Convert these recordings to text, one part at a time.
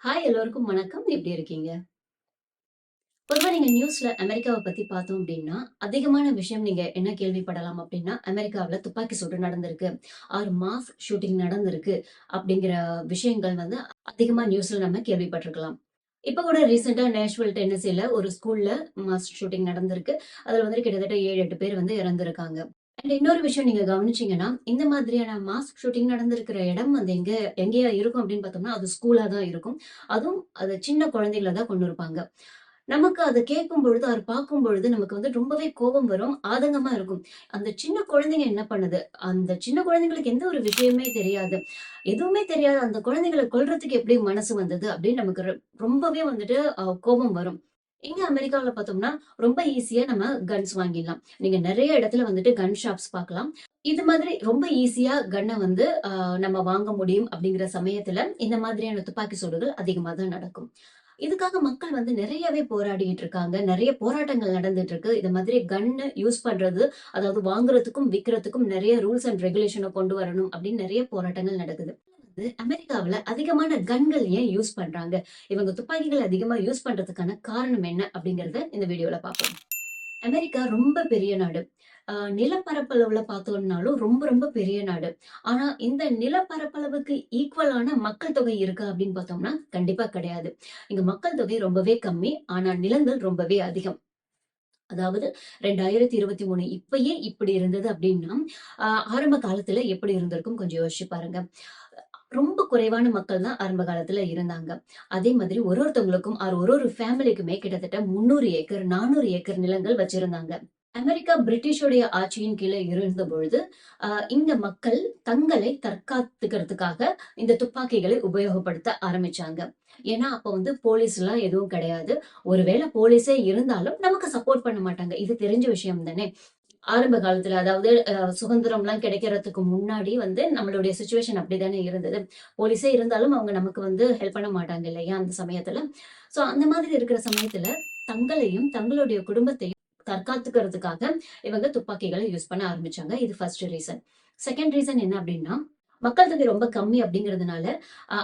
Hi எல்லோருக்கும் வணக்கம். எப்படி இருக்கீங்க? பொதுவா நீங்க நியூஸ்ல அமெரிக்காவ பத்தி பார்த்தோம் அப்படின்னா, அதிகமான விஷயம் நீங்க என்ன கேள்விப்படலாம் அப்படின்னா, அமெரிக்காவுல துப்பாக்கி சூடு நடந்திருக்கு. 6 மாஸ் ஷூட்டிங் நடந்திருக்கு. அப்படிங்கிற விஷயங்கள் அதிகமா நியூஸ்ல நம்ம கேள்விப்பட்டிருக்கலாம். இப்ப கூட ரீசென்ட்டா நேஷ்வில், டென்னசில ஒரு ஸ்கூல்ல மாஸ் ஷூட்டிங் நடந்திருக்கு. அதுல கிட்டத்தட்ட 7, 8 பேர் இறந்திருக்காங்க. அண்ட் இன்னொரு விஷயம் நீங்க கவனிச்சீங்கன்னா, இந்த மாதிரியான மாஸ் ஷூட்டிங் நடந்திருக்கிற இடம் எங்கேயா இருக்கும் அப்படின்னு பார்த்தோம்னா, அது ஸ்கூலா தான் இருக்கும். அதுவும் அது சின்ன குழந்தைகள தான் கொண்டு இருப்பாங்க. நமக்கு அத கேட்கும் பொழுது, அத பார்க்கும் பொழுது நமக்கு ரொம்பவே கோபம் வரும். ஆதங்கமா இருக்கும். அந்த சின்ன குழந்தைங்க என்ன பண்ணுது? அந்த சின்ன குழந்தைங்களுக்கு எந்த ஒரு விஷயமே தெரியாது. எதுவுமே தெரியாத அந்த குழந்தைகள கொல்றதுக்கு எப்படி மனசு வந்தது? அப்படின்னு நமக்கு ரொம்பவே கோபம் வரும். இங்க அமெரிக்காவுல பார்த்தோம்னா, ரொம்ப ஈஸியா நம்ம கன்ஸ் வாங்கிடலாம். நீங்க நெறைய இடத்துல கன் ஷாப்ஸ் பார்க்கலாம். இது மாதிரி ரொம்ப ஈஸியா கன்ன நம்ம வாங்க முடியும் அப்படிங்கிற சமயத்துல, இந்த மாதிரியான துப்பாக்கி சூடுகள் அதிகமா தான் நடக்கும். இதுக்காக மக்கள் நெறையவே போராடிட்டு இருக்காங்க. நெறைய போராட்டங்கள் நடந்துட்டு இருக்கு. இது மாதிரி கன்னு யூஸ் பண்றது, அதாவது வாங்குறதுக்கும், விக்கிறதுக்கும் நெறைய ரூல்ஸ் அண்ட் ரெகுலேஷன கொண்டு வரணும் அப்படின்னு நெறைய போராட்டங்கள் நடக்குது. அமெரிக்காவுல அதிகமான கன்கள் ஏன் யூஸ் பண்றாங்க? இவங்க துப்பாக்கிகள் அதிகமா யூஸ் பண்றதுக்கான காரணம் என்ன? அப்படிங்கறத இந்த வீடியோல பார்ப்போம். அமெரிக்கா ரொம்ப பெரிய நாடு. நிலப்பரப்பளவுல பார்த்தோம்னாலும் ரொம்ப ரொம்ப பெரிய நாடு. ஆனா இந்த நிலப்பரப்பளவுக்கு ஈக்குவலான மக்கள் தொகை இருக்கா அப்படின்னு பார்த்தோம்னா, கண்டிப்பா கிடையாது. இங்க மக்கள் தொகை ரொம்பவே கம்மி. ஆனா நிலங்கள் ரொம்பவே அதிகம். அதாவது 2023 இப்பயே இப்படி இருந்தது அப்படின்னா, ஆரம்ப காலத்துல எப்படி இருந்திருக்கும் கொஞ்சம் யோசிச்சு பாருங்க. ரொம்ப குறைவான மக்கள் தான் ஆரம்ப காலத்துல இருந்தாங்க. அதே மாதிரி ஒருத்தவங்களுக்கும் ஒரு ஃபேமிலிக்குமே கிட்டத்தட்ட 300 ஏக்கர், 400 ஏக்கர் நிலங்கள் வச்சிருந்தாங்க. அமெரிக்கா பிரிட்டிஷுடைய ஆட்சியின் கீழ இருந்த பொழுது, இங்க மக்கள் தங்களை தற்காத்துக்கிறதுக்காக இந்த துப்பாக்கிகளை உபயோகப்படுத்த ஆரம்பிச்சாங்க. ஏன்னா, அப்ப போலீஸ்லாம் எதுவும் கிடையாது. ஒருவேளை போலீஸே இருந்தாலும் நமக்கு சப்போர்ட் பண்ண மாட்டாங்க. இது தெரிஞ்ச விஷயம் தானே! ஆரம்ப காலத்துல அதாவது சுதந்திரம்லாம் கிடைக்கிறதுக்கு முன்னாடி நம்மளுடைய சிச்சுவேஷன் அப்படித்தானே இருந்தது. போலீஸே இருந்தாலும் அவங்க நமக்கு ஹெல்ப் பண்ண மாட்டாங்க இல்லையா? அந்த சமயத்துல. சோ அந்த மாதிரி இருக்கிற சமயத்துல தங்களையும், தங்களுடைய குடும்பத்தையும் தற்காத்துக்கிறதுக்காக இவங்க துப்பாக்கிகளை யூஸ் பண்ண ஆரம்பிச்சாங்க. இது ஃபர்ஸ்ட் ரீசன். செகண்ட் ரீசன் என்ன அப்படின்னா, மக்கள் தொகை ரொம்ப கம்மி அப்படிங்கிறதுனால,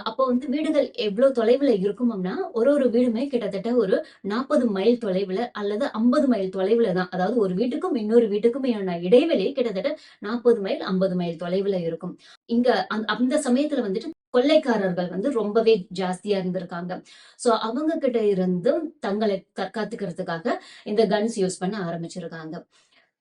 அப்போ வீடுகள் எவ்ளோ தொலைவுல இருக்குமாம்னா, ஒரு வீடுமே கிட்டத்தட்ட ஒரு 40 மைல் தொலைவுல அல்லது 50 மைல் தொலைவுல தான். அதாவது ஒரு வீட்டுக்கும் இன்னொரு வீட்டுக்குமேயான இடைவெளி கிட்டத்தட்ட 40 மைல், 50 மைல் தொலைவுல இருக்கும். இங்க அந்த சமயத்துல கொள்ளைக்காரர்கள் ரொம்பவே ஜாஸ்தியா இருந்திருக்காங்க. சோ அவங்க கிட்ட இருந்தும் தங்களை தற்காத்துக்கிறதுக்காக இந்த கன்ஸ் யூஸ் பண்ண ஆரம்பிச்சிருக்காங்க.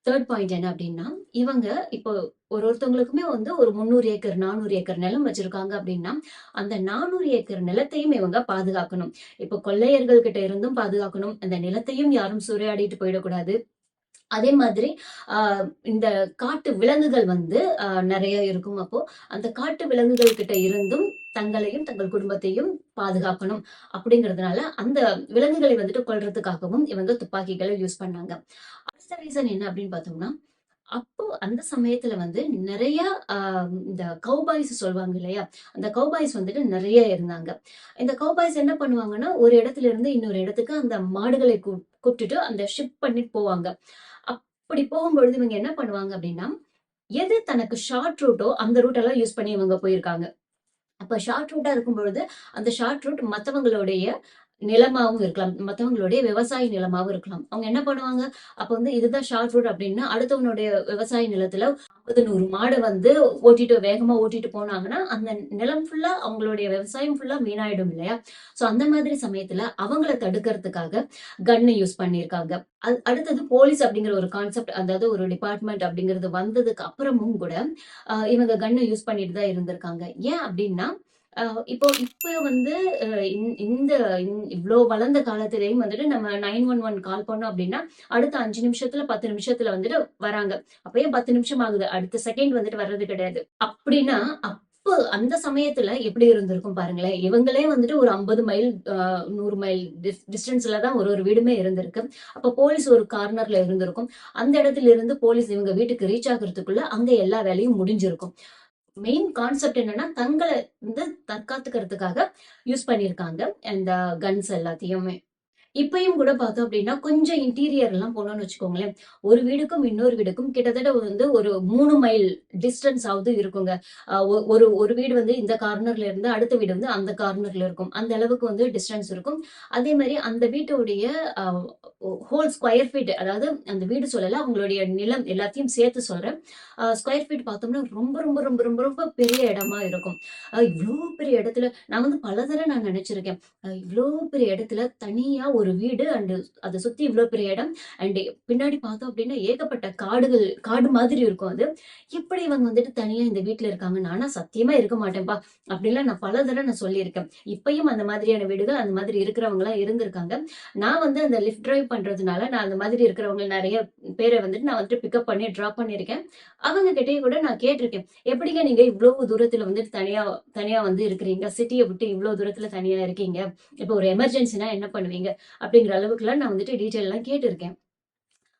தேர்ட் பாயிண்ட் என்ன அப்படின்னா, இவங்க இப்போ ஒருத்தவங்களுக்குமே ஒரு 300 ஏக்கர், 400 ஏக்கர் நிலம் வச்சிருக்காங்க அப்படின்னா, அந்த 400 ஏக்கர் நிலத்தையும் இவங்க பாதுகாக்கணும். இப்போ கொள்ளையர்கள் கிட்ட இருந்தும் பாதுகாக்கணும். அந்த நிலத்தையும் யாரும் சூறையாடிட்டு போயிடக்கூடாது. அதே மாதிரி இந்த காட்டு விலங்குகள் நெறைய இருக்கும். அப்போ அந்த காட்டு விலங்குகள் கிட்ட இருந்தும் தங்களையும், தங்கள் குடும்பத்தையும் பாதுகாக்கணும் அப்படிங்கிறதுனால, அந்த விலங்குகளை கொல்றதுக்காகவும் இவங்க துப்பாக்கிகளை யூஸ் பண்ணாங்க. அடுத்த ரீசன் என்ன அப்படின்னு பார்த்தோம்னா, அப்போ அந்த சமயத்துல நெறைய அ இந்த கௌபாய்ஸ் சொல்வாங்க இல்லையா? அந்த கௌபாய்ஸ் நெறைய இருந்தாங்க. இந்த கௌபாய்ஸ் என்ன பண்ணுவாங்கன்னா, ஒரு இடத்துல இருந்து இன்னொரு இடத்துக்கு அந்த மாடுகளை கூப்ட்டுட்டு அந்த ஷிப் பண்ணிட்டு போவாங்க. அப்படி போகும்பொழுது இவங்க என்ன பண்ணுவாங்க அப்படின்னா, எது தனக்கு ஷார்ட் ரூட்டோ அந்த ரூட் எல்லாம் யூஸ் பண்ணி இவங்க போயிருக்காங்க. அப்ப ஷார்ட் ரூட்டா இருக்கும்பொழுது, அந்த ஷார்ட் ரூட் மத்தவங்களுடைய நிலமாவும் இருக்கலாம். மத்தவங்களுடைய விவசாய நிலமாவும் இருக்கலாம். அவங்க என்ன பண்ணுவாங்க, அப்ப இதுதான் ஷார்ட் ரூட் அப்டின்னா, அடுத்தவனுடைய விவசாய நிலத்துல 50, 100 மாட ஓட்டிட்டு வேகமா ஓட்டிட்டு போனாங்கன்னா, அந்த நிலம் ஃபுல்லா அவங்களுடைய விவசாயம் ஃபுல்லா வீணாயிடும் இல்லையா? சோ அந்த மாதிரி சமயத்துல அவங்கள தடுக்கிறதுக்காக கன் யூஸ் பண்ணியிருக்காங்க. அடுத்தது போலீஸ் அப்படிங்கிற ஒரு கான்செப்ட், அதாவது ஒரு டிபார்ட்மெண்ட் அப்படிங்கிறது வந்ததுக்கு அப்புறமும் கூட, இவங்க கன்ன யூஸ் பண்ணிட்டு தான் இருந்திருக்காங்க. ஏன் அப்டின்னா, அ இப்போ இப்ப அ இந்த இவ்ளோ வளர்ந்த காலத்திலேயும் நம்ம 911 கால் பண்ணோம் அப்டின்னா, அடுத்த 5 நிமிஷத்துல, 10 நிமிஷத்துல வராங்க. அப்ப ஏன் 10 நிமிஷம் ஆகுது? அடுத்த செகண்ட் வர்றது கிடையாது. அப்டின்னா, அப்ப அந்த சமயத்துல எப்படி இருந்திருக்கும் பாருங்களேன். இவங்களே ஒரு 50 மைல், 100 மைல் டிஸ்டன்ஸ்ல தான் ஒரு வீடுமே இருந்திருக்கு. அப்ப போலீஸ் ஒரு கார்னர்ல இருந்திருக்கும். அந்த இடத்துல இருந்து போலீஸ் இவங்க வீட்டுக்கு ரீச் ஆகுறதுக்குள்ள அங்க எல்லா வேலையும் முடிஞ்சிருக்கும். மெயின் கான்செப்ட் என்னன்னா, தங்கள தற்காத்துக்கிறதுக்காக யூஸ் பண்ணியிருக்காங்க. இந்த கன்ஸ் எல்லாத்தையுமே. இப்பயும் கூட பார்த்தோம் அப்படின்னா, கொஞ்சம் இன்டீரியர்லாம் போனோம்னு வச்சுக்கோங்களேன், ஒரு வீடுக்கும் இன்னொரு வீடுக்கும் கிட்டத்தட்ட வந்து ஒரு 3 மைல் டிஸ்டன்ஸ் ஆவது இருக்குங்க. ஒரு ஒரு வீடு வந்து இந்த கார்னர்ல இருந்து அடுத்த வீடு வந்து அந்த கார்னர்ல இருக்கும். அந்த அளவுக்கு வந்து டிஸ்டன்ஸ் இருக்கும். அதே மாரி அந்த வீட்டுடைய அ ஹோல் ஸ்கொயர் ஃபீட், அதாவது அந்த வீடு சொல்லல, அவங்களுடைய நிலம் எல்லாத்தையும் சேர்த்து சொல்றேன். ஸ்கொயர் ஃபீட் பார்த்தோம்னா ரொம்ப ரொம்ப ரொம்ப ரொம்ப ரொம்ப பெரிய இடமா இருக்கும். இவ்ளோ பெரிய இடத்துல நான் வந்து பல தடவ நான் நெனச்சிருக்கேன். இவ்ளோ பெரிய இடத்துல தனியா ஒரு வீடு அண்ட் அத சுத்தி இவ்ளோ பெரிய இடம். அண்ட் பின்னாடி பார்த்தோம் அப்டின்னா ஏகப்பட்ட காடுகள், காடு மாதிரி இருக்கும் அது. எப்படி இவங்க வந்துட்டு தனியா இந்த வீட்ல இருக்காங்க? நானா சத்தியமா இருக்க மாட்டேன்ப்பா. அப்டிலாம் நான் பல தடவ நான் சொல்லியிருக்கேன். இப்பயும் அந்த மாதிரியான வீடுகள், அந்த மாதிரி இருக்கிறவங்கலாம் இருந்திருக்காங்க. நான் வந்து அந்த லிஃப்ட் டிரைவ் பண்றதுனால, நான் அந்த மாதிரி இருக்கிறவங்க நெறைய பேர வந்துட்டு நான் வந்துட்டு பிக்கப் பண்ணி டிராப் பண்ணியிருக்கேன். அவங்க கிட்டயும் கூட நான் கேட்டிருக்கேன். "எப்படிங்க நீங்க இவ்ளோ தூரத்துல வந்துட்டு தனியா தனியா வந்து இருக்கிறீங்க? சிட்டிய விட்டு இவ்ளோ தூரத்துல தனியா இருக்கீங்க. இப்போ ஒரு எமர்ஜென்சினா என்ன பண்ணுவீங்க?" அப்படிங்கிற அளவுக்குலாம் நான் வந்துட்டு டீட்டெயில்லாம் கேட்டிருக்கேன்.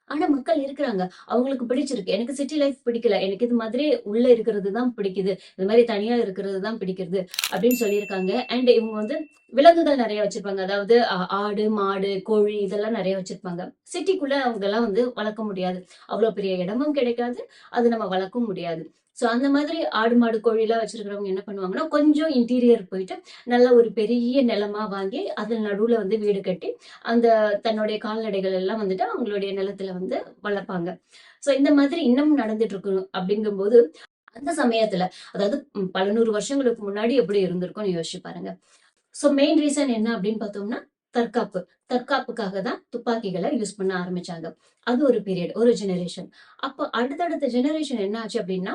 ஆனா மக்கள் இருக்கிறாங்க. அவங்களுக்கு பிடிச்சிருக்கு. எனக்கு சிட்டி லைஃப் பிடிக்கல. எனக்கு இது மாதிரி உள்ள இருக்கிறது தான் பிடிக்குது. இது மாரி தனியா இருக்கிறது தான் பிடிக்கிறது அப்படின்னு சொல்லியிருக்காங்க. அண்ட் இவங்க வந்து விலங்குகள் நெறைய வச்சிருப்பாங்க. அதாவது ஆடு, மாடு, கோழி இதெல்லாம் நெறைய வச்சிருப்பாங்க. சிட்டிக்குள்ள அவங்கலாம் வந்து வளர்க்க முடியாது. அவ்வளோ பெரிய இடமும் கிடைக்காது. அது நம்ம வளர்க்கவும் முடியாது. ஸோ அந்த மாதிரி ஆடு, மாடு, கோழிலாம் வச்சிருக்கிறவங்க என்ன பண்ணுவாங்கன்னா, கொஞ்சம் இன்டீரியர் போயிட்டு நல்ல ஒரு பெரிய நிலமா வாங்கி, அதில நடுவுல வந்து வீடு கட்டி, அந்த தன்னுடைய கால்நடைகள் எல்லாம் வந்துட்டு அவங்களுடைய நிலத்துல வந்து வளர்ப்பாங்க. சோ இந்த மாதிரி இன்னமும் நடந்துட்டு இருக்கு அப்படிங்கும்போது, அந்த சமயத்துல அதாவது பல 100 வருஷங்களுக்கு முன்னாடி எப்படி இருந்திருக்கும்னு யோசிச்சு பாருங்க. சோ மெயின் ரீசன் என்ன அப்படின்னு பார்த்தோம்னா, தற்காப்பு. தற்காப்புக்காக தான் துப்பாக்கிகள யூஸ் பண்ண ஆரம்பிச்சாங்க. அது ஒரு பீரியட், ஒரு ஜெனரேஷன். அப்ப அடுத்தடுத்த ஜெனரேஷன் என்ன ஆச்சு அப்படின்னா,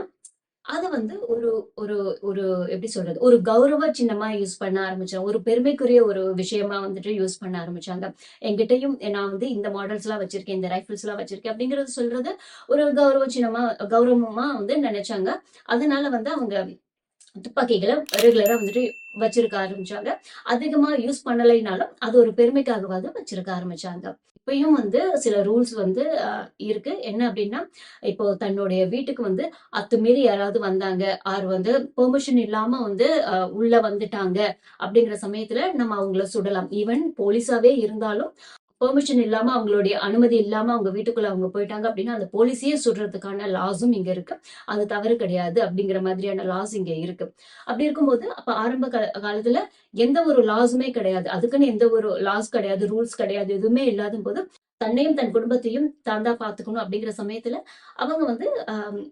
அத வந்து ஒரு ஒரு ஒரு எப்படி சொல்றது? ஒரு கௌரவ சின்னமா யூஸ் பண்ண ஆரம்பிச்சாங்க. ஒரு பெருமைக்குரிய ஒரு விஷயமா வந்துட்டு யூஸ் பண்ண ஆரம்பிச்சாங்க. என்கிட்டயும் நான் வந்து இந்த மாடல்ஸ்லாம் வச்சிருக்கேன், இந்த ரைஃபிள்ஸ்லாம் வச்சிருக்கேன் அப்படிங்கிறது சொல்றது ஒரு கௌரவ சின்னமா, கௌரவமா வந்து நெனைச்சாங்க. அதனால வந்து அவங்க துப்பாக்கிகள ரெகுலரா வந்துட்டு வச்சிருக்க ஆரம்பிச்சாங்க. அதிகமா யூஸ் பண்ணலைனாலும், அது ஒரு பெருமைக்காகவாவது வச்சிருக்க ஆரம்பிச்சாங்க. இப்பயும் வந்து சில ரூல்ஸ் வந்து இருக்கு. என்ன அப்டின்னா, இப்போ தன்னுடைய வீட்டுக்கு வந்து அத்துமீறி யாராவது வந்தாங்க, ஆர் வந்து பெர்மிஷன் இல்லாம வந்து உள்ள வந்துட்டாங்க அப்டிங்கிற சமயத்துல நம்ம அவங்கள சுடலாம். ஈவன் போலீஸாவே இருந்தாலும் பெர்மிஷன் இல்லாம, அவங்களுடைய அனுமதி இல்லாம அவங்க வீட்டுக்குள்ள அவங்க போயிட்டாங்க அப்டின்னா, அந்த போலீஸயே சுடுறதுக்கான லாஸும் இங்க இருக்கு. அது தவறு கிடையாது அப்டிங்கிற மாதிரியான லாஸ் இங்க இருக்கு. அப்டி இருக்கும்போது, அப்ப ஆரம்ப காலத்துல எந்த ஒரு லாஸுமே கிடையாது. அதுக்குன்னு எந்த ஒரு லாஸ் கிடையாது, ரூல்ஸ் கிடையாது, எதுவுமே இல்லாதபோது, தன்னையும் தன் குடும்பத்தையும் தான் தான் பார்த்துக்கணும் அப்டிங்கிற சமயத்துல, அவங்க வந்து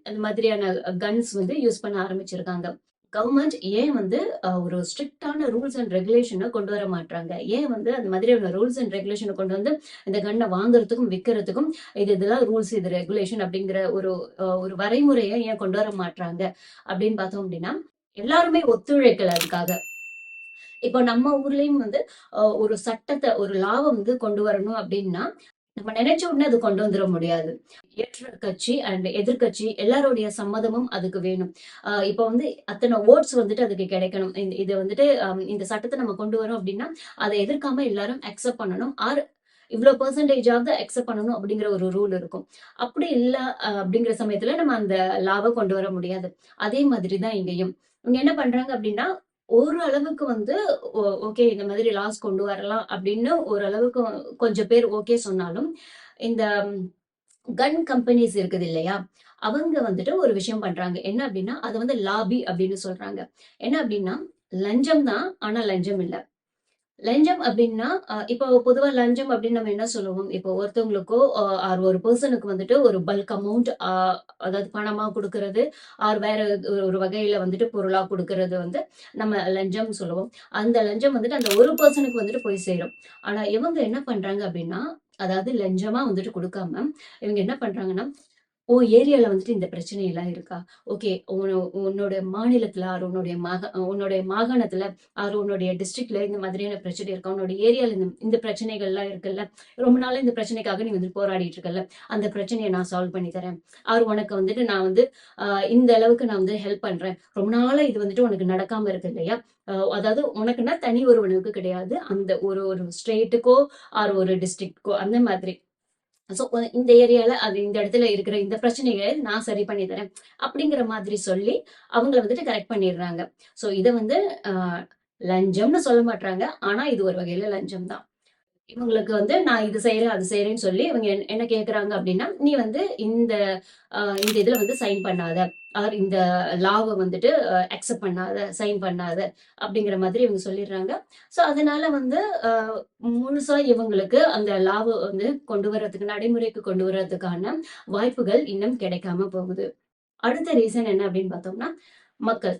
அந்த மாதிரியான கன்ஸ் வந்து யூஸ் பண்ண ஆரம்பிச்சிருக்காங்க. கவர்ன்மெண்ட் ஏன் வந்து ஒரு ஸ்ட்ரிக்ட்டான ரூல்ஸ் அண்ட் ரெகுலேஷன கொண்டு வர மாட்றாங்க? ஏன் வந்து அந்த மாதிரியான ரூல்ஸ் அண்ட் ரெகுலேஷன கொண்டு வந்து இந்த கன்ன வாங்குறதுக்கும், விக்கிறதுக்கும் இதெல்லாம் ரூல்ஸ், இது ரெகுலேஷன் அப்படிங்கிற ஒரு வரைமுறைய ஏன் கொண்டு வர மாட்றாங்க? அப்படின்னு பார்த்தோம் அப்படின்னா, எல்லாருமே ஒத்துழைக்கல அதுக்காக. இப்போ நம்ம ஊர்லயும் வந்து ஒரு சட்டத்த, ஒரு லாவ வந்து கொண்டு வரணும் அப்படின்னா, நம்ம நினைச்ச உடனே அது கொண்டு வந்துர முடியாது. ஏற்ற கட்சி அண்ட் எதிர்க்கட்சி எல்லாருடைய சம்மதமும் அதுக்கு வேணும். இப்ப வந்து அத்தன வோட்ஸ் வந்துட்டு அதுக்கு கிடைக்கணும். இது வந்துட்டு இந்த சட்டத்த நம்ம கொண்டு வரோம் அப்டின்னா, அத எதிர்க்காம எல்லாரும் அக்செப்ட் பண்ணணும். ஆர் இவ்ளோ பெர்சன்டேஜாவது அக்செப்ட் பண்ணணும் அப்டிங்கிற ஒரு ரூல் இருக்கும். அப்படி இல்ல அப்டிங்கிற சமயத்துல நம்ம அந்த லாவ கொண்டு வர முடியாது. அதே மாதிரி தான் இங்கேயும். இவங்க என்ன பண்றாங்க அப்டின்னா, ஒரு அளவுக்கு வந்து ஓகே இந்த மாதிரி லாஸ் கொண்டு வரலாம் அப்டின்னு ஓரளவுக்கு கொஞ்சம் பேர் ஓகே சொன்னாலும், இந்த கன் கம்பெனிஸ் இருக்குது இல்லையா? அவங்க வந்துட்டு ஒரு விஷயம் பண்றாங்க. என்ன அப்டின்னா, அத வந்து லாபி அப்டின்னு சொல்றாங்க. என்ன அப்டின்னா, லஞ்சம் தான். ஆனா லஞ்சம் இல்ல. லஞ்சம் அப்டின்னா, இப்போ பொதுவா லஞ்சம் அப்டின்னு நம்ம என்ன சொல்லுவோம்? இப்போ ஒருத்தவங்களுக்கோ ஆர் ஒரு பெர்சனுக்கு வந்துட்டு ஒரு பல்க் அமௌண்ட் அதாவது பணமா குடுக்குறது, ஆர் வேற ஒரு வகையில வந்துட்டு பொருளா குடுக்குறது வந்து நம்ம லஞ்சம்னு சொல்லுவோம். அந்த லஞ்சம் வந்துட்டு அந்த ஒரு பெர்சனுக்கு வந்துட்டு போய் சேரும். ஆனா இவங்க என்ன பண்றாங்க அப்டின்னா, அதாவது லஞ்சமா வந்துட்டு குடுக்காம, இவங்க என்ன பண்றாங்கன்னா, உன் ஏரியால வந்துட்டு இந்த பிரச்சனை எல்லாம் இருக்கா? ஓகே. உன்னோட மாநிலத்துல ஆர் உன்னுடைய மாகாணத்துல ஆர் உன்னுடைய டிஸ்ட்ரிக்ட்ல இந்த மாதிரியான பிரச்சனை இருக்கா? உன்னோட ஏரியால இந்த இந்த பிரச்சனைகள்லாம் இருக்குல்ல. ரொம்ப நாளா இந்த பிரச்சனைக்காக நீ வந்து போராடிட்டு இருக்கல்ல. அந்த பிரச்சனைய நான் சால்வ் பண்ணி தரேன். ஆர் உனக்கு வந்துட்டு நான் வந்து இந்த அளவுக்கு நான் வந்து ஹெல்ப் பண்றேன். ரொம்ப நாளா இது வந்துட்டு உனக்கு நடக்காம இருக்கு இல்லையா? அதாவது உனக்குன்னா தனி ஒருவனுக்கு கிடையாது. அந்த ஒரு ஒரு ஸ்டேட்டுக்கோ ஆர் ஒரு டிஸ்ட்ரிக்ட்க்கோ அந்த மாதிரி. சோ இந்த ஏரியால அது இந்த இடத்துல இருக்கிற இந்த பிரச்சனைய நான் சரி பண்ணி தரேன். அப்படிங்கிற மாதிரி சொல்லி அவங்கள வந்துட்டு கரெக்ட் பண்ணிடுறாங்க. சோ இத வந்து அ லஞ்சம்னு சொல்ல மாட்றாங்க. ஆனா இது ஒரு வகையில லஞ்சம் தான். இவங்களுக்கு வந்து நான் இது செய்றேன், அது செய்றேன்னு சொல்லி இவங்க என்ன கேட்கறாங்க அப்படின்னா, "நீ வந்து இந்த இதுல வந்து சைன் பண்ணாத. ஆர் இந்த லாவ வந்துட்டு அக்செப்ட் பண்ணாத, சைன் பண்ணாத." அப்படிங்கிற மாதிரி இவங்க சொல்லிடுறாங்க. ஸோ அதனால வந்து அ முழுசா இவங்களுக்கு அந்த லாவ வந்து கொண்டு வரதுக்கு நடைமுறைக்கு கொண்டு வரதுக்கான வாய்ப்புகள் இன்னும் கிடைக்காம போகுது. அடுத்த ரீசன் என்ன அப்படின்னு பார்த்தோம்னா, மக்கள்.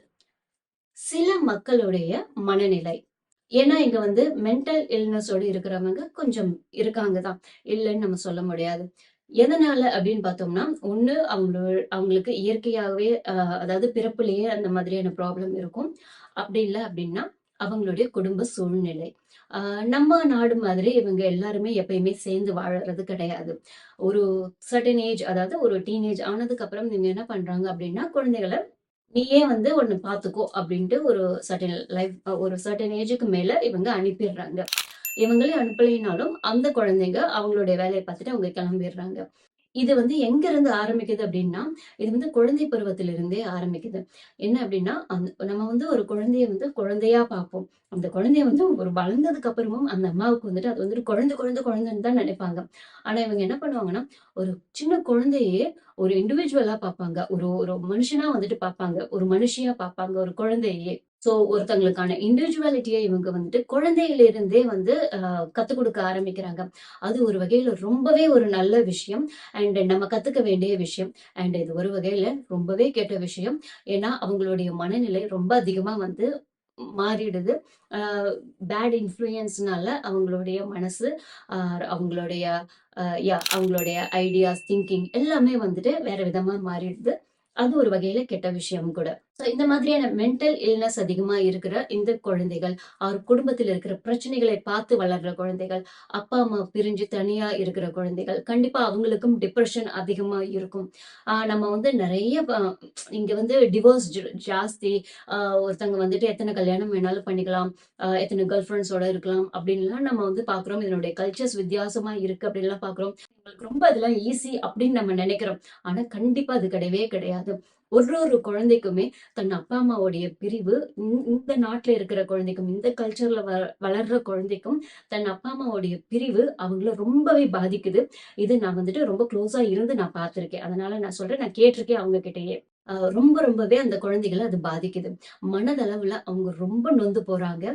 சில மக்களுடைய மனநிலை. ஏன்னா இங்க வந்து மென்டல் இல்னஸோட இருக்கிறவங்க கொஞ்சம் இருக்காங்க தான். இல்லன்னு நம்ம சொல்ல முடியாது. எதனால அப்படின்னு பார்த்தோம்னா, ஒண்ணு அவங்களுக்கு இயற்கையாகவே அதாவது பிறப்பிலேயே அந்த மாதிரியான ப்ராப்ளம் இருக்கும். அப்படி இல்ல அப்படின்னா, அவங்களுடைய குடும்ப சூழ்நிலை. அ நம்ம நாடு மாதிரி இவங்க எல்லாருமே எப்பயுமே சேர்ந்து வாழறது கிடையாது. ஒரு சர்டன் ஏஜ் அதாவது ஒரு டீனேஜ் ஆனதுக்கு அப்புறம் இவங்க என்ன பண்றாங்க அப்படின்னா, குழந்தைகள நீயே வந்து ஒண்ணு பார்த்துக்கோ அப்படின்ட்டு ஒரு சர்டன் ஏஜுக்கு மேல இவங்க அனுப்பிடுறாங்க. இவங்களே அனுப்பலைனாலும் அந்த குழந்தைங்க அவங்களுடைய வேலைய பார்த்துட்டு அவங்க கிளம்பிடுறாங்க. இது வந்து எங்க இருந்து ஆரம்பிக்குது அப்படின்னா, இது வந்து குழந்தை பருவத்திலிருந்தே ஆரம்பிக்குது. என்ன அப்படின்னா, நம்ம வந்து ஒரு குழந்தைய வந்து குழந்தையா பார்ப்போம். அந்த குழந்தைய வந்து ஒரு வளர்ந்ததுக்கு அப்புறமும் அந்த அம்மாவுக்கு வந்துட்டு அது வந்துட்டு குழந்தைன்னு தான் நினைப்பாங்க. ஆனா இவங்க என்ன பண்ணுவாங்கன்னா, ஒரு சின்ன குழந்தையே ஒரு இண்டிவிஜுவலா பார்ப்பாங்க. ஒரு ஒரு மனுஷனா வந்துட்டு பார்ப்பாங்க. ஒரு மனுஷியா பார்ப்பாங்க ஒரு குழந்தையே. சோ ஒருத்தங்களுக்கான இண்டிவிஜுவாலிட்டிய இவங்க வந்துட்டு குழந்தையிலிருந்தே வந்து கத்துக் குடுக்க ஆரம்பிக்கிறாங்க. அது ஒரு வகையில ரொம்பவே ஒரு நல்ல விஷயம். அண்ட் நம்ம கத்துக்க வேண்டிய விஷயம். அண்ட் இது ஒரு வகையில ரொம்பவே கெட்ட விஷயம். ஏன்னா, அவங்களுடைய மனநிலை ரொம்ப அதிகமா வந்து மாறிடுது. அ பேட் இன்ஃப்ளூயன்ஸ்னால அவங்களுடைய மனசு, அ அவங்களுடைய அவங்களுடைய ஐடியாஸ், திங்கிங் எல்லாமே வந்துட்டு வேற விதமா மாறிடுது. அது ஒரு வகையில கெட்ட விஷயம் கூட. சோ இந்த மாதிரியான மென்டல் இல்னஸ் அதிகமா இருக்கிற இந்த குழந்தைகள், அவர் குடும்பத்தில் இருக்கிற பிரச்சனைகளை பார்த்து வளர்ற குழந்தைகள், அப்பா, அம்மா பிரிஞ்சு தனியா இருக்கிற குழந்தைகள், கண்டிப்பா அவங்களுக்கும் டிப்ரஷன் அதிகமா இருக்கும். நம்ம வந்து நெறைய இங்க வந்து டிவோர்ஸ் ஜாஸ்தி. ஒருத்தவங்க வந்துட்டு எத்தன கல்யாணம் வேணாலும் பண்ணிக்கலாம். எத்தன கேர்ள் ஃபிரெண்ட்ஸோட இருக்கலாம் அப்படின்லாம் நம்ம வந்து பார்க்குறோம். இதனுடைய கல்ச்சர்ஸ் வித்தியாசமா இருக்கு அப்படின்லாம் பார்க்குறோம். உங்களுக்கு ரொம்ப அதெல்லாம் ஈஸி அப்படின்னு நம்ம நெனைக்கிறோம். ஆனா கண்டிப்பா அது கிடையவே கிடையாது. ஒரு குழந்தைக்குமே தன் அப்பா, அம்மாவுடைய பிரிவு இந்த நாட்டுல இருக்கிற குழந்தைக்கும், இந்த கல்ச்சர்ல வளர்ற குழந்தைக்கும், தன் அப்பா, அம்மாவுடைய பிரிவு அவங்கள ரொம்பவே பாதிக்குது. இது நான் வந்துட்டு ரொம்ப க்ளோஸா இருந்து நான் பார்த்திருக்கேன். அதனால நான் சொல்றேன். நான் கேட்டிருக்கேன் அவங்க கிட்டயே. ரொம்பவே அந்த குழந்தைகள அது பாதிக்குது. மனதளவுல அவங்க ரொம்ப நொந்து போறாங்க.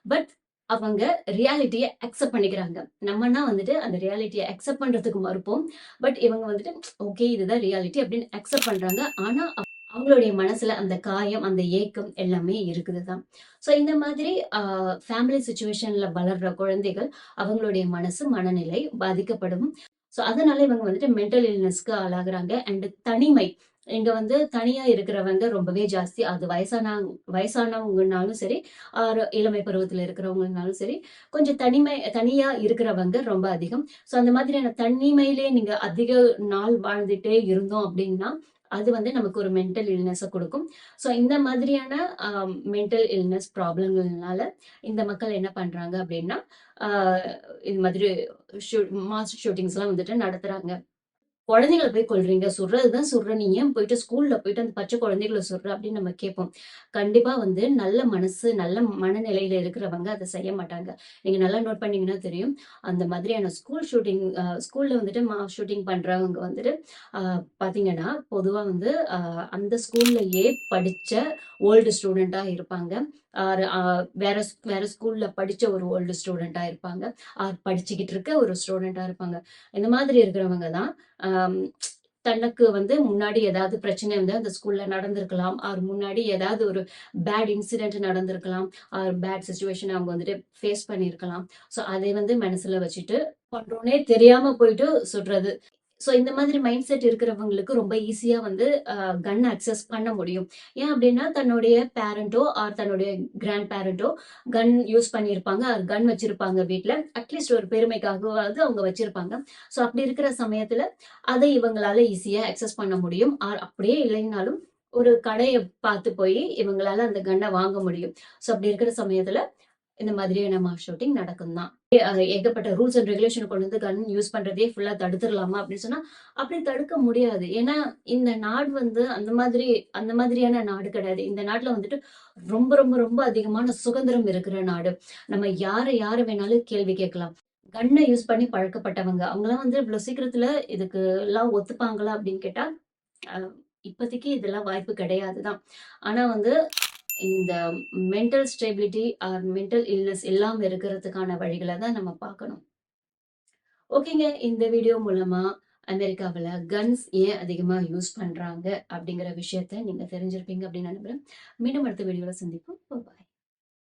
பட் அவங்க ரியாலிட்டிய அக்செப்ட் பண்ணிக்கிறாங்க. நம்மன்னா வந்துட்டு அந்த ரியாலிட்டிய அக்செப்ட் பண்றதுக்கு மறுப்போம். பட் இவங்க வந்துட்டு ஓகே இதுதான் ரியாலிட்டி அப்படின்னு அக்செப்ட் பண்றாங்க. ஆனா அவங்களுடைய மனசுல அந்த காயம், அந்த ஏக்கம் எல்லாமே இருக்குது தான். ஸோ இந்த மாதிரி அ ஃபேமிலி சிச்சுவேஷன்ல வளர்ற குழந்தைகள், அவங்களுடைய மனசு, மனநிலை பாதிக்கப்படும். ஸோ அதனால இவங்க வந்துட்டு மென்டல் இல்னஸ்க்கு ஆளாகுறாங்க. அண்ட் தனிமை. இங்க வந்து தனியா இருக்கிறவங்க ரொம்பவே ஜாஸ்தி. அது வயசானவங்கனாலும் சரி, ஆர் இளமை பருவத்துல இருக்கிறவங்கனாலும் சரி, கொஞ்சம் தனியா இருக்கிறவங்க ரொம்ப அதிகம். ஸோ அந்த மாதிரியான தனிமையிலே நீங்க அதிக நாள் வாழ்ந்துட்டே இருந்தோம் அப்படின்னா, அது வந்து நமக்கு ஒரு மென்டல் இல்னஸ குடுக்கும். ஸோ இந்த மாதிரியான அ மென்டல் இல்னஸ் ப்ராப்ளம்கள்னால இந்த மக்கள் என்ன பண்றாங்க அப்படின்னா, ஆ இது மாதிரி ஷூ மாஸ் ஷூட்டிங்ஸ்லாம் வந்துட்டு நடத்துறாங்க. குழந்தைகள போய் கொல்றீங்க. சுடுறது தான் சுடுற. நீ ஏன் போயிட்டு ஸ்கூல்ல போயிட்டு அந்த பச்சை குழந்தைகள சுடுற? அப்படின்னு நம்ம கேட்போம். கண்டிப்பா வந்து நல்ல மனசு, நல்ல மனநிலையில இருக்கிறவங்க அத செய்ய மாட்டாங்க. நீங்க நல்லா நோட் பண்ணீங்கன்னா தெரியும். அந்த மாதிரியான ஸ்கூல்ல வந்துட்டு மாஸ் ஷூட்டிங் பண்றவங்க வந்துட்டு அ பார்த்தீங்கன்னா, பொதுவா வந்து அந்த ஸ்கூல்லயே படிச்ச ஓல்டு ஸ்டூடெண்ட்டா இருப்பாங்க. ஆர் வேற ஸ்கூல்ல படிச்ச ஒரு ஓல்டு ஸ்டூடெண்ட்டா இருப்பாங்க. ஆர் படிச்சுக்கிட்டு இருக்க ஒரு ஸ்டூடெண்ட்டா இருப்பாங்க. இந்த மாதிரி இருக்கிறவங்க தான் ஆம், தனக்கு வந்து முன்னாடி ஏதாவது பிரச்சனை வந்து அந்த ஸ்கூல்ல நடந்திருக்கலாம். ஆர் முன்னாடி ஏதாவது ஒரு பேட் இன்சிடென்ட் நடந்திருக்கலாம். ஆர் பேட் சிச்சுவேஷன் அவங்க வந்துட்டு ஃபேஸ் பண்ணியிருக்கலாம். ஸோ அதை வந்து மனசுல வச்சுட்டு பண்றோம்னே தெரியாம போயிட்டு சுடுறது. ஸோ இந்த மாதிரி மைண்ட் செட் இருக்கிறவங்களுக்கு ரொம்ப ஈஸியா வந்து கன் அக்சஸ் பண்ண முடியும். ஏன் அப்படின்னா தன்னுடைய பேரண்டோ ஆர் தன்னுடைய கிராண்ட் பேரண்டோ கன் யூஸ் பண்ணியிருப்பாங்க. ஆர் கன் வச்சிருப்பாங்க வீட்ல. அட்லீஸ்ட் ஒரு பெருமைக்காகவாவது அவங்க வச்சிருப்பாங்க. ஸோ அப்படி இருக்கிற சமயத்துல அதை இவங்களால ஈஸியா அக்சஸ் பண்ண முடியும். ஆர் அப்படியே இல்லைனாலும் ஒரு கடைய பார்த்து போய் இவங்களால அந்த கன்ன வாங்க முடியும். ஸோ அப்படி இருக்கிற சமயத்துல இந்த மாதிரியான மாஸ் ஷூட்டிங் நடக்கும் தான். ஏகப்பட்ட ரூல்ஸ் அண்ட் ரெகுலேஷன் கொண்டு வந்து கன் யூஸ் பண்றதே ஃபுல்லா தடுத்துடலாமா அப்படின்னு சொன்னா, அப்படி தடுக்க முடியாது. ஏன்னா, இந்த நாடு வந்து அந்த மாதிரியான நாடு கிடையாது. இந்த நாட்டுல வந்துட்டு ரொம்ப அதிகமான சுதந்திரம் இருக்கிற நாடு. நம்ம யார வேணாலும் கேள்வி கேட்கலாம். கன்ன யூஸ் பண்ணி பழக்கப்பட்டவங்க. அவங்கலாம் வந்து இவ்ளோ சீக்கிரத்துல இதுக்கு எல்லாம் ஒத்துப்பாங்களா அப்படின்னு கேட்டா, அ இப்போதைக்கு இதெல்லாம் வாய்ப்பு கிடையாது தான். ஆனா வந்து இந்த mental stability or mental illness இல்லாம இருக்கிறதுக்கான வழிகள தான் நம்ம பார்க்கணும். ஓகேங்க. இந்த வீடியோ மூலமா அமெரிக்காவுல கன்ஸ் ஏன் அதிகமா யூஸ் பண்றாங்க அப்படிங்கிற விஷயத்த நீங்க தெரிஞ்சிருப்பீங்க அப்படின்னு நம்புறேன். மீண்டும் அடுத்த வீடியோல சந்திப்போம். பாய்.